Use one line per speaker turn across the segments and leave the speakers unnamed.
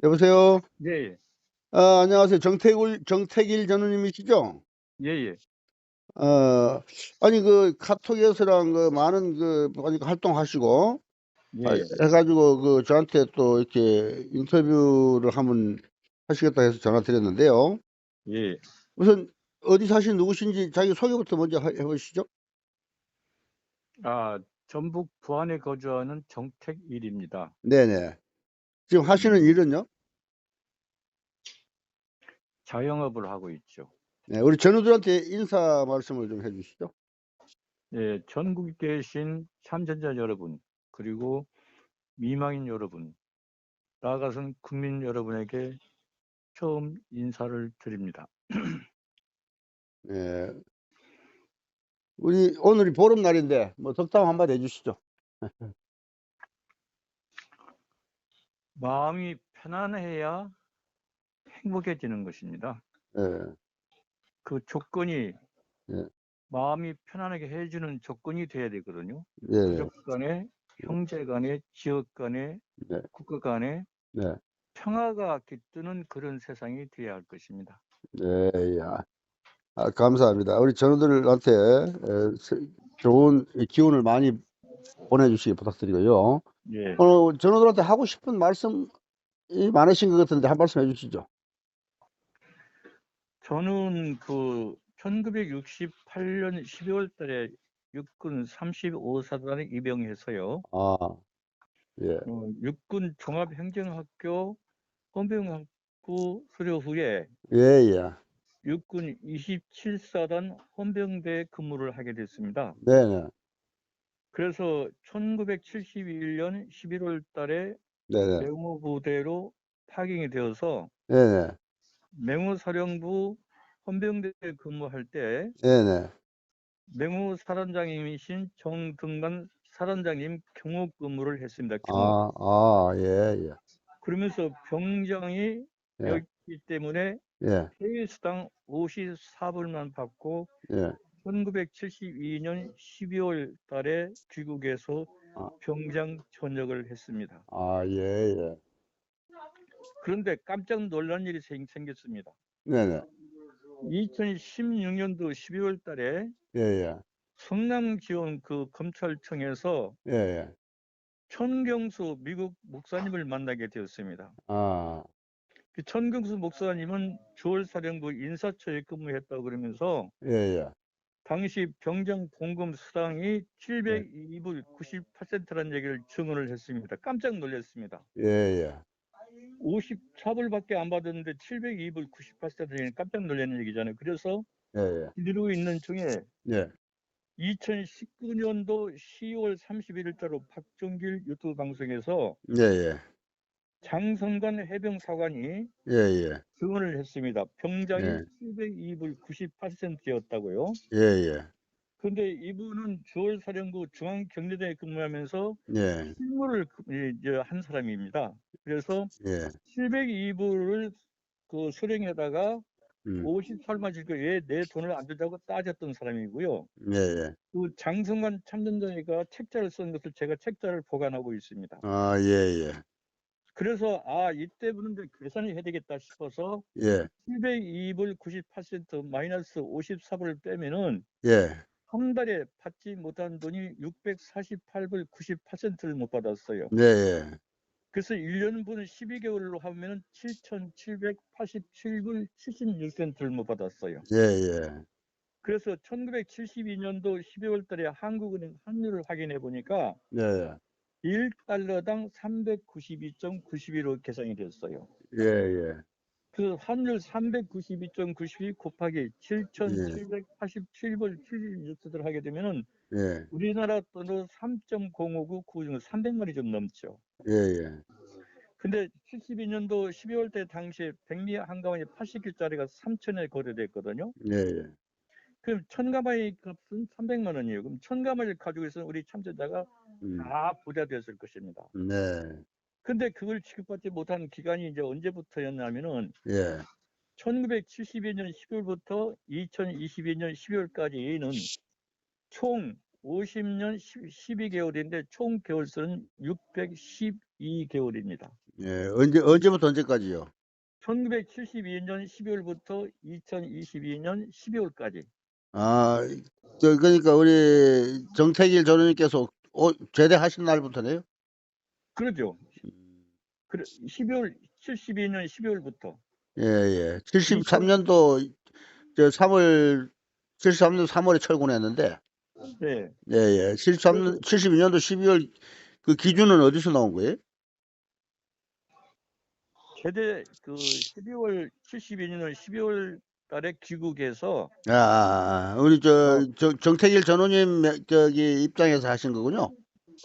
여보세요?
예, 예,
안녕하세요. 정택일 전우님이시죠?
예, 예,
아니, 그, 카톡에서랑 그, 많은 보니까 활동하시고,
예, 예.
해가지고, 저한테 또 이렇게 인터뷰를 한번 하시겠다 해서 전화 드렸는데요.
예.
우선, 어디 사신 누구신지 자기 소개부터 먼저 해보시죠.
아, 전북 부안에 거주하는 정택일입니다.
네네. 지금 하시는 일은요?
자영업을 하고 있죠.
네, 우리 전우들한테 인사 말씀을 좀 해주시죠.
예, 전국에 계신 참전자 여러분, 그리고 미망인 여러분, 나아가선 국민 여러분에게 처음 인사를 드립니다.
네. 오늘이 보름날인데, 뭐, 덕담 한마디 해주시죠.
마음이 편안해야 행복해지는 것입니다.
예,
그 조건이
예,
마음이 편안하게 해주는 조건이 돼야 되거든요.
예,
가족 간에, 형제 간에, 지역 간에,
네,
국가 간에
네,
평화가 깃드는 그런 세상이 되어야 할 것입니다.
네, 감사합니다. 우리 전우들한테 좋은 기운을 많이 보내주시기 부탁드리고요.
예.
오늘 전우들한테 하고 싶은 말씀이 많으신 것 같은데 한 말씀 해주시죠.
저는 그 1968년 12월 달에 육군 35사단에 입영해서요.
아, 예,
육군 종합행정학교 헌병학부 수료 후에
예, 예,
육군 27사단 헌병대에 근무를 하게 됐습니다.
네, 네,
그래서 1971년 11월 달에
네, 네,
맹호부대로 파견이 되어서
네, 네,
맹호사령부 헌병대에 근무할 때
네, 네,
맹호 사단장님이신 정등만 사단장님 경호 근무를 했습니다. 경호.
예, 예,
그러면서 병장이
예,
였기 때문에
예,
해외수당 54불만 받고
예,
1972년 12월 달에 귀국해서
아,
병장 전역을 했습니다.
예, 예,
그런데 깜짝 놀란 일이 생겼습니다.
네, 네,
2016년도 12월 달에
예, 예,
성남지원 그 검찰청에서
예, 예,
천경수 미국 목사님을 만나게 되었습니다.
아,
그 천경수 목사님은 주월사령부 인사처에 근무했다고 그러면서
예, 예,
당시 병장 봉급 수당이
예,
702불 98센트라는 얘기를 증언을 했습니다. 깜짝 놀랐습니다.
예, 예,
54불밖에 안 받았는데 702불 98센트는 깜짝 놀라는 얘기잖아요. 그래서
예, 예,
이러고 있는 중에
예,
2019년도 10월 31일자로 박종길 유튜브 방송에서
예, 예,
장성관 해병사관이
예, 예,
증언을 했습니다. 병장이
예,
702불 98센트였다고요.
예, 예,
그런데 이분은 주월사령부 중앙경례대에 근무하면서
예,
실무를 한 사람입니다. 그래서
예,
702불을 그 수령에다가
음,
50살만 줄게 왜 내 돈을 안 준다고 따졌던 사람이고요.
예, 예,
그 장성관 참전장이가 책자를 쓴 것을 제가 책자를 보관하고 있습니다.
예, 예,
그래서 이때부터 계산을 해야 되겠다 싶어서
예,
702불 98센트 마이너스 54불을 빼면은
예,
한 달에 받지 못한 돈이 648불 98센트를 못 받았어요.
네, 예,
그래서 1년분 12개월로 하면 7,787불 76센트를 못 받았어요.
예, 예,
그래서 1972년도 12월 달에 한국은행 환율을 확인해 보니까
예,
1달러당 392.92로 계산이 됐어요.
예, 예,
그 환율 392.92 곱하기
예,
7,787불 76센트를 하게 되면은
예,
우리나라 돈으로 3.059 9 300만이 좀 넘죠.
예, 예,
근데 72년도 12월 때 당시에 백리 한가만이 80길짜리가 3천에 거래됐거든요.
예, 예,
그럼 천가마의 값은 300만 원이에요. 그럼 천가마를 가지고 있으면 우리 참전자가
음,
다 부자 됐을 것입니다.
네,
근데 그걸 지급받지 못한 기간이 이제 언제부터였냐면은
예,
1972년 10월부터 2022년 12월까지는 총 50년 12개월인데 총 개월수는 612개월입니다.
예, 언제부터 언제까지요?
1972년 12월부터 2022년 12월까지.
아, 그러니까 우리 정택일 전우님께서 제대하신 날부터네요?
그러죠.
음,
그래, 72년 12월부터.
예, 예. 73년도, 73년 3월에 철군했는데,
네.
예, 예. 72년도 12월, 그 기준은 어디서 나온 거예요?
최대 72년 12월 달에 귀국해서
우리
어,
정택일 전우님 입장에서 하신 거군요.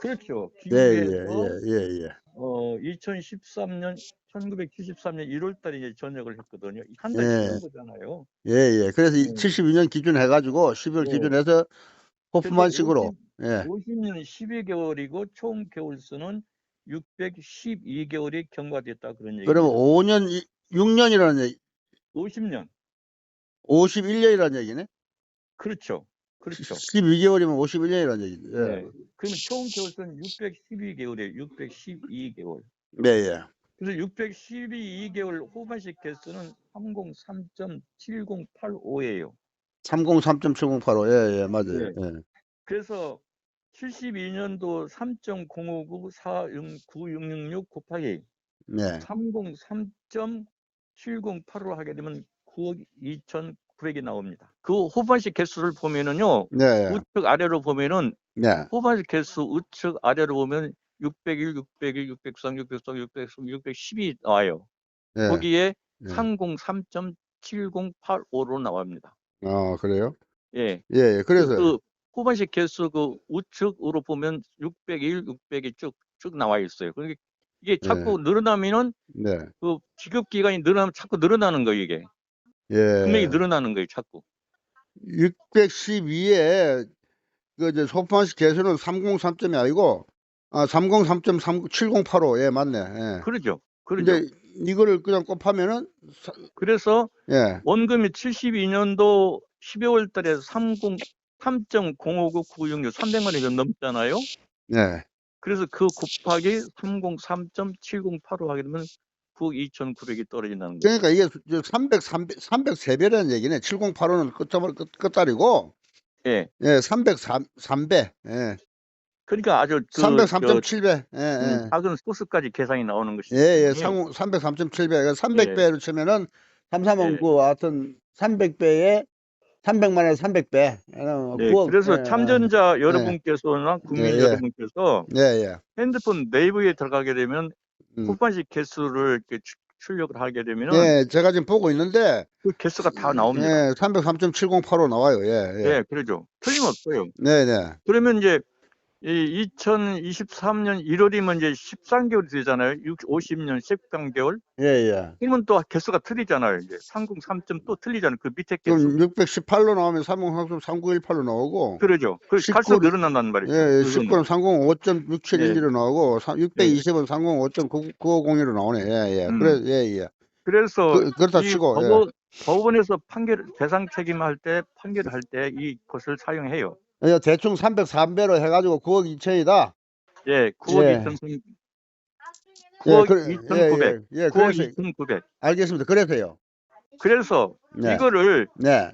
그렇죠.
예, 예,
귀국해서
예, 예, 예.
1973년 1월 달에 이제 전역을 했거든요. 한 달
예,
쉬는 거잖아요.
예, 예. 그래서
네.
72년 기준 해가지고 12월
네.
기준해서
그래서
호프만식으로, 예.
50년 12개월이고 총 개월수는 612개월이 경과됐다 그런
그러면
얘기입니다.
5년, 6년이라는 얘기,
50년.
51년이라는 얘기네?
그렇죠. 그렇죠.
12개월이면 51년이라는 얘기죠. 예.
네. 그러면 총 개월수는 612개월이에요. 612개월.
네, 예.
그래서 612개월 후반식 개수는 303.7085예요.
303.7085. 예, 예, 맞아요.
네.
예.
그래서 72년도 3.05946966 곱하기
네.
303.7085로 하게 되면 9억 2,900이 나옵니다. 그 후반식 개수를 보면은요,
네,
우측 아래로 보면은
네.
후반식 개수 우측 아래로 보면 601, 601, 603, 603, 603, 610이 나와요.
네,
거기에
네.
303.7085로 나옵니다.
그래요?
예.
예, 예. 그래서,
그 후반식 개수 그 우측으로 보면 601, 600이 쭉 나와 있어요. 그러니까 이게
예,
자꾸 늘어나면은
네.
그 지급 기간이 늘어나면 자꾸 늘어나는 거예요, 이게. 금액이
예.
늘어나는 거예요, 자꾸.
612에, 소프만식 개수는 303점이 아니고, 303.7085. 예, 맞네. 예.
그러죠. 그러죠.
근데 이거를 그냥 곱하면은,
그래서
예,
원금이 72년도 12월 달에 3.05996 300만 원이 좀 넘잖아요.
예.
그래서 그 곱하기 303.7085 하게 되면 9억 2,900이 떨어진다는 거죠.
그러니까 이게 303배라는 얘기네. 7085는 끝자리고,
예.
예, 303배. 예.
그러니까 아주
303.7배. 예, 예.
작은 소수까지 계산이 나오는
예,
것이기
예.
때문에
303.7배.
예,
300배로 치면은, 삼삼은
예,
하여튼 300배에 300만 원 300배.
네.
9억. 예,
그래서 참전자
예,
여러분께서나
예,
국민
예,
여러분께서
예, 예.
핸드폰 네이버에 들어가게 되면
음.
후반식 개수를 이렇게 출력을 하게 되면은
예, 제가 지금 보고 있는데,
그 개수가 다 나옵니다.
예, 303.7085 나와요. 예, 예.
예, 그러죠. 틀림없어요.
네, 네.
그러면 이제 이 2023년 1월이면 이제 13개월이 되잖아요. 50년 13개월.
예, 예.
그러면 또 개수가 틀리잖아요. 이제 303점 또 틀리잖아요. 그 밑에 개수.
그럼 618로 나오면 3033.3918로 나오고,
그러죠. 그 갈수록
19,
늘어난단 말이죠.
예,
그거는.
19는
예,
305.6712로 나오고,
예.
620은 305.9501로 나오네. 예, 예.
음.
예, 예.
그래서
그렇다
이
치고, 예.
법원에서 대상 책임할 때 판결을 할 때 이것을 사용해요.
예, 대충 303배로 해가지고 9억 2천이다.
예, 9억
예,
2,300,
예,
9억
예,
2,900,
예, 예.
9억
그래서,
2,900.
알겠습니다. 그래서요.
그래서
네,
이거를
네,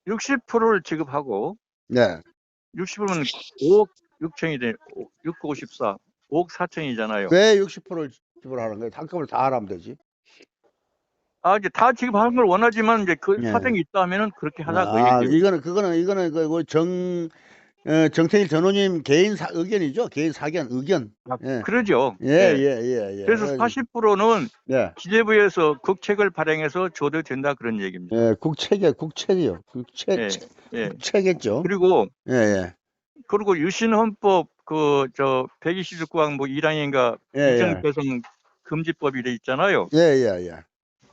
60%를 지급하고
네.
60%면 5억 6천이 돼, 654, 5억 4천이잖아요.
왜 60%를 지불하는 거예요? 한꺼번에 다 하라면 되지.
아, 이제 다 지급하는 걸 원하지만 이제 그
예.
사정이 있다 하면은 그렇게 하자 그 얘기예요.
이거는 정태일 전우님 개인 의견이죠. 개인 사견, 의견.
아,
예,
그러죠.
예,
예.
예, 예, 예.
그래서 40%는
예,
기재부에서 국책을 발행해서 줘도 된다 그런 얘기입니다.
예, 국책이요.
예, 예.
국책겠죠.
그리고
예, 예,
유신헌법 129항 뭐 1항인가
예,
이전
예,
배상 금지법이 돼 있잖아요.
예, 예, 예.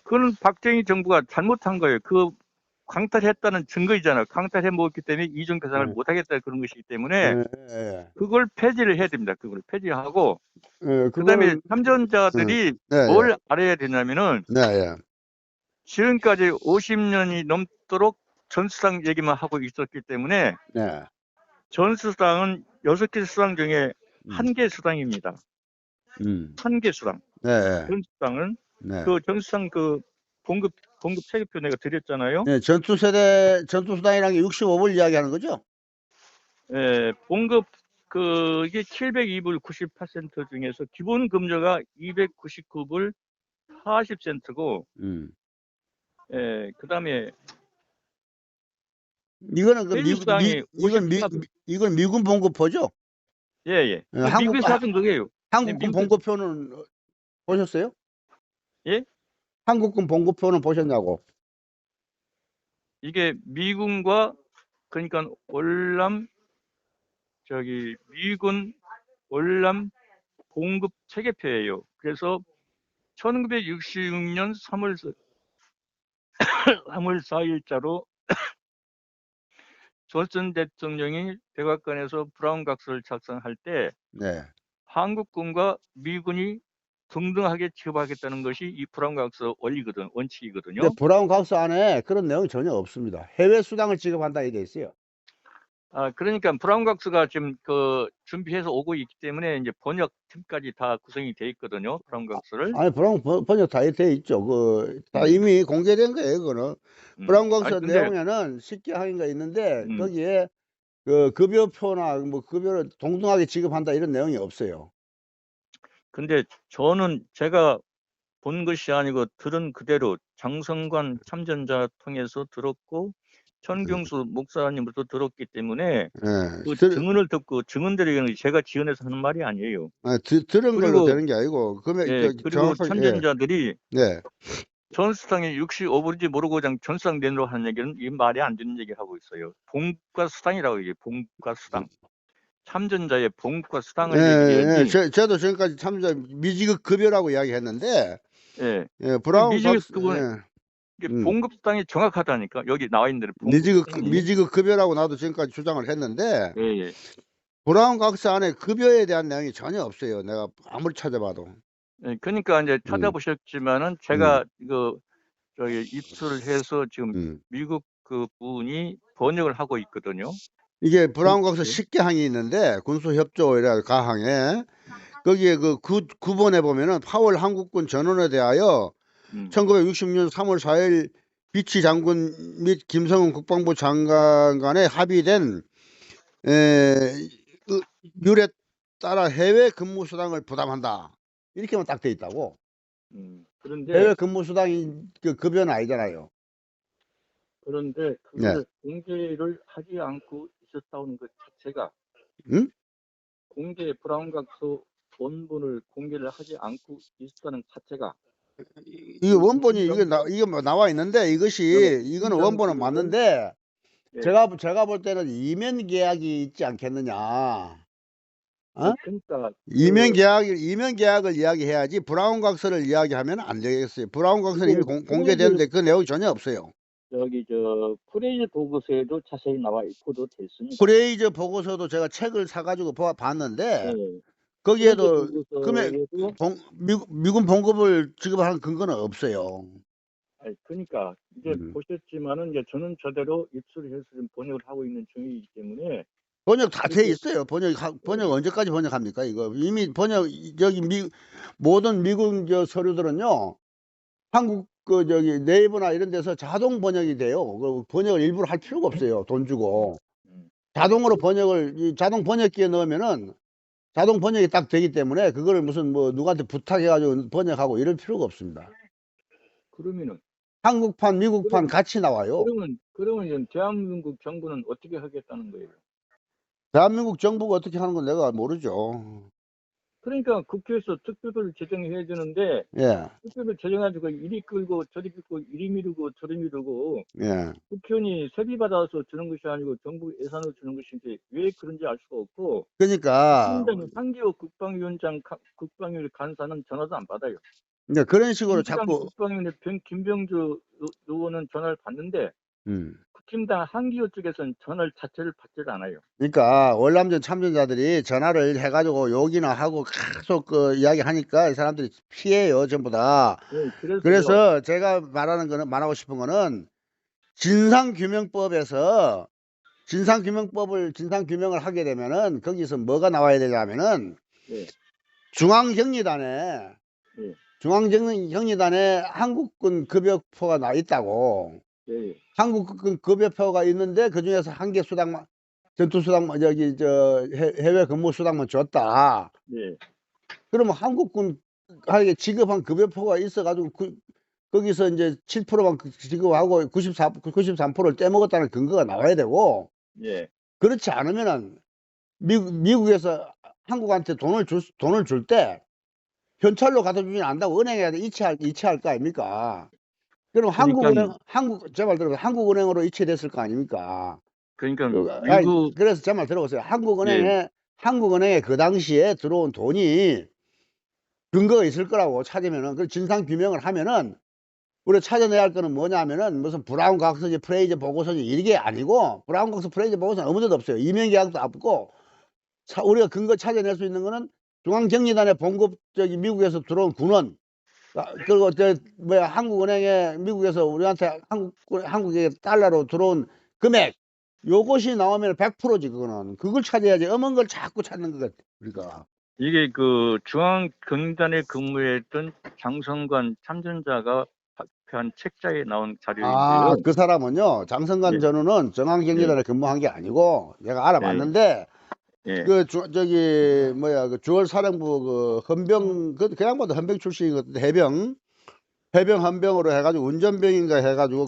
그거는 박정희 정부가 잘못한 거예요. 그 강탈했다는 증거이잖아요. 강탈해 먹었기 때문에 이전 배상을 못 하겠다 그런 것이기 때문에
예, 예,
그걸 폐지를 해야 됩니다. 그걸 폐지하고
예,
그다음에
그거는,
참전자들이
예, 예,
뭘 알아야 되냐면은
네, 예,
지금까지 50년이 넘도록 전수상 얘기만 하고 있었기 때문에
네,
전수상은 6개 수상 중에
음,
1개 수상입니다. 한개 수당,
네.
전수당을
네.
그 전수당 그 봉급 체계표 내가 드렸잖아요.
네. 전투수당이라는 게 65불 이야기하는 거죠?
예, 봉급 이게 702불 98센트 중에서 기본 금저가 299불 40센트고, 예, 그다음에
이거는 그
세수수당이 54불.
이건 미군 봉급표죠?
예, 예.
예,
미국에서 하던 거예요. 네,
한국군
미국에서.
봉급표는 보셨어요?
예?
한국군 봉급표는 보셨냐고?
이게 미군과 그러니까 미군 월남 봉급 체계표예요. 그래서 1966년 3월 4일자로 존슨 대통령이 백악관에서 브라운 각서를 작성할 때
네.
한국군과 미군이 동등하게 지급하겠다는 것이 이 브라운 각서 원칙이거든요.
근데 브라운 각서 안에 그런 내용이 전혀 없습니다. 해외 수당을 지급한다 이게 있어요.
그러니까 브라운 각서가 지금 준비해서 오고 있기 때문에 이제 번역팀까지 다 구성이 돼 있거든요. 브라운 각서를.
아니 브라운 번역 다 돼 있죠. 다 이미 공개된 거예요. 그거는 브라운 각서
근데
내용에는 쉽게 하기가 있는데
음.
거기에 급여표나 뭐 급여를 동등하게 지급한다 이런 내용이 없어요.
근데 저는 제가 본 것이 아니고 들은 그대로 장성관 참전자 통해서 들었고 천경수 목사님으로도 들었기 때문에 그 증언을 듣고 증언대로 얘기하는 게 제가 지어내서 하는 말이 아니에요.
들은 걸로
그리고
되는 게 아니고
그리고
정확하게
참전자들이
네.
전수당이 65불인지 모르고 그냥 전수당 내놓으라고 하는 얘기는 이 말이 안 되는 얘기를 하고 있어요. 봉과 수당이라고 얘기해요. 봉과 수당. 참전자의 봉과 수당을 얘기해야지.
저도 지금까지 참자 미지급 급여라고 이야기했는데
예.
브라운
미지급
각서
그분 이게 봉급 수당이 정확하다니까. 여기 나와 있는 대로
미지급 급여라고 나도 지금까지 주장을 했는데
예, 예.
브라운 각서 안에 급여에 대한 내용이 전혀 없어요. 내가 아무리 찾아봐도.
예, 그러니까 이제 찾아보셨지만은 제가 입수를 해서 지금 미국 그 분이 번역을 하고 있거든요.
이게 브라운 각서 10개 항이 있는데 군수협조이라 가항에 거기에 그 9번에 보면은 파월 한국군 전원에 대하여 1960년 3월 4일 비치 장군 및 김성은 국방부 장관 간에 합의된 률에 따라 해외 근무 수당을 부담한다. 이렇게만 딱 돼 있다고.
그런데
해외 근무 수당이 그 급여는 아니잖아요.
그런데 그걸 공개를 하지 않고 있었다는 것 자체가 브라운 각서 원본을 공개를 하지 않고 있었다는 자체가
이 원본이 이게 나와 있는데 이거는 원본은 맞는데 제가 볼 때는 이면 계약이 있지 않겠느냐.
그러니까
이면 계약을 이야기해야지 브라운 각서를 이야기하면 안 되겠어요. 브라운 각서는 이미 공개되는데 그 내용이 전혀 없어요.
프레이저 보고서에도 자세히 나와 있고도 됐습니다.
프레이저 보고서도 제가 책을 사가지고 봤는데 거기에도 미군 봉급을 지급하는 근거는 없어요.
그러니까 이제 보셨지만은 이제 저는 저대로 입수를 해서 지금 번역을 하고 있는 중이기 때문에
번역 다 돼 있어요. 번역 언제까지 번역합니까? 이거 이미 모든 미국 서류들은요. 한국 네이버나 이런 데서 자동 번역이 돼요. 그 번역을 일부러 할 필요가 없어요. 돈 주고 자동으로 자동 번역기에 넣으면은 자동 번역이 딱 되기 때문에 그거를 무슨 누구한테 부탁해가지고 번역하고 이럴 필요가 없습니다.
그러면은
한국판, 미국판 같이 나와요.
그러면 대한민국 정부는 어떻게 하겠다는 거예요?
대한민국 정부가 어떻게 하는 건 내가 모르죠.
그러니까 국회에서 특별법을 제정해야 되는데 특별법 제정해가지고 이리 끌고 저리 끌고 이리 미루고 저리 미루고 국회의원이 세비 받아서 주는 것이 아니고 정부 예산으로 주는 것인데 왜 그런지 알 수가 없고
그러니까
한기호 국방위원장 국방위원 간사는 전화도 안 받아요.
그런 식으로 자꾸
국방위원회 김병주 의원은 전화를 받는데 국힘당 한기호 쪽에서는 전화를 자체를 받질 않아요.
그러니까 월남전 참전자들이 전화를 해가지고 욕이나 하고 계속 이야기하니까 이 사람들이 피해요 전부 다. 그래서 제가 말하고 싶은 거는 진상규명법에서 진상규명을 하게 되면은 거기서 뭐가 나와야 되냐면은 중앙경리단에
예.
중앙경리단에 한국군 급여표가 나 있다고.
예.
한국군 급여표가 있는데 그 중에서 한 개 수당만 전투수당 저기 저 해외 근무 수당만 줬다.
예.
그러면 한국군에게 지급한 급여표가 있어가지고 거기서 이제 7%만 지급하고 93%를 떼먹었다는 근거가 나와야 되고,
예.
그렇지 않으면은 미국에서 한국한테 돈을 줄 때 현찰로 갖다 주진 않는다고 은행에 이체할 거 아닙니까? 그럼
그러니까
제 말 들어보세요. 한국은행으로 이체됐을 거 아닙니까?
그러니까
아니,
미국
그래서 제 말 들어보세요.
예.
한국은행에 그 당시에 들어온 돈이 근거가 있을 거라고 찾으면은, 그 진상 규명을 하면은, 우리가 찾아내야 할 거는 뭐냐면은, 무슨 브라운 각서지 프레이저 보고서지 이게 아니고, 브라운 각서 프레이저 보고서는 아무 데도 없어요. 이명계약도 없고, 우리가 근거 찾아낼 수 있는 거는 중앙경리단에 봉급, 미국에서 들어온 군원, 그리고 한국은행에 미국에서 우리한테 한국에 달러로 들어온 금액, 요것이 나오면 100%지. 그걸 찾아야지. 엄한 걸 자꾸 찾는 것 같아 우리가.
이게 그 중앙경단에 근무했던 장성관 참전자가 발표한 책자에 나온 자료인데요.
그 사람은요, 장성관
예.
전우는 중앙경리단에 근무한 게 아니고, 내가 알아봤는데,
예.
그 주월 사령부 헌병, 그 양반도 헌병 출신이거든. 해병 헌병으로 해가지고 운전병인가 해가지고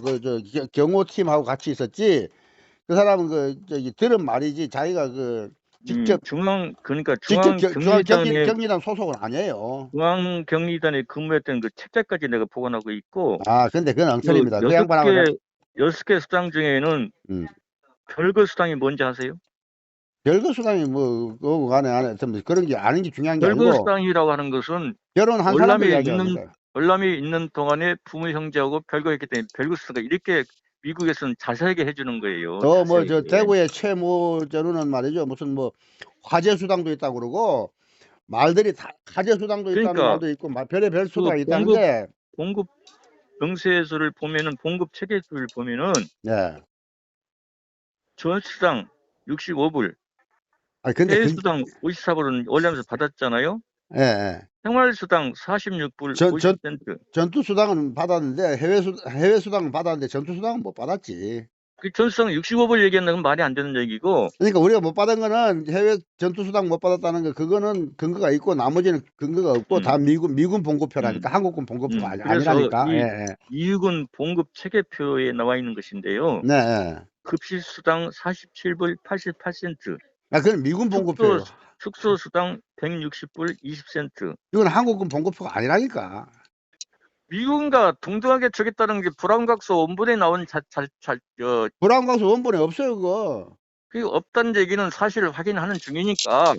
경호팀하고 같이 있었지. 그 사람은 들은 말이지, 자기가 직접
그러니까
중앙경리단 소속은 아니에요.
중앙경리단에 근무했던 그 책자까지 내가 보관하고 있고,
근데 그건 엉터리입니다. 그
여섯
양반하고
개 수당 중에는
음.
별거 수당이 뭔지 아세요?
별거 수당이 그거 안에 하여튼 그런 게 아는 게 중요한 게
별거
아니고,
수당이라고 하는 것은
결혼한 사람들 이야기합니다.
월남이 있는 동안에 부모 형제하고 별거했기 때문에 별거 수당 이렇게 미국에서는 자세하게 해주는 거예요. 자세하게.
대구의 최모 전우는 말이죠. 무슨 화재 수당도 있다고 그러고, 말들이 다 화재 수당도 있다는
그러니까
말도 있고, 별의별
그
수당이 있다는데,
봉급 명세서를 보면은 봉급 체계표를 보면은
예.
전수당 65불,
근데
해수당 54불은 월남에서 받았잖아요.
예.
생활수당 46불
전-
50센트.
전투 수당은 받았는데, 해외 수당은 받았는데, 전투 수당은 못 받았지.
그 전수당 65불 얘기하는 건 말이 안 되는 얘기고.
그러니까 우리가 못 받은 거는 해외 전투 수당 못 받았다는 거, 그거는 근거가 있고, 나머지는 근거가 없고, 다 미군 봉급표라니까. 한국군 봉급표가
그래서
아니라니까.
이
예.
미군 봉급 체계표에 나와 있는 것인데요.
네. 예.
급식수당 47불 88센트.
그건 미군 봉급표예요.
숙소수당 160불 20센트.
이건 한국군 봉급표가 아니라니까.
미군과 동등하게 주겠다는 게 브라운각서 원본에 나온
브라운 강수 원본에 없어요, 그거.
그게 없다는 얘기는 사실을 확인하는 중이니까.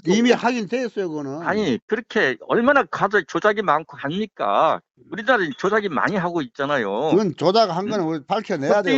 이미 확인돼 있어요, 그거는.
아니, 그렇게 얼마나 조작이 많고 합니까? 우리나라는 조작이 많이 하고 있잖아요.
그건 조작한 거는 우리 밝혀내야 돼요.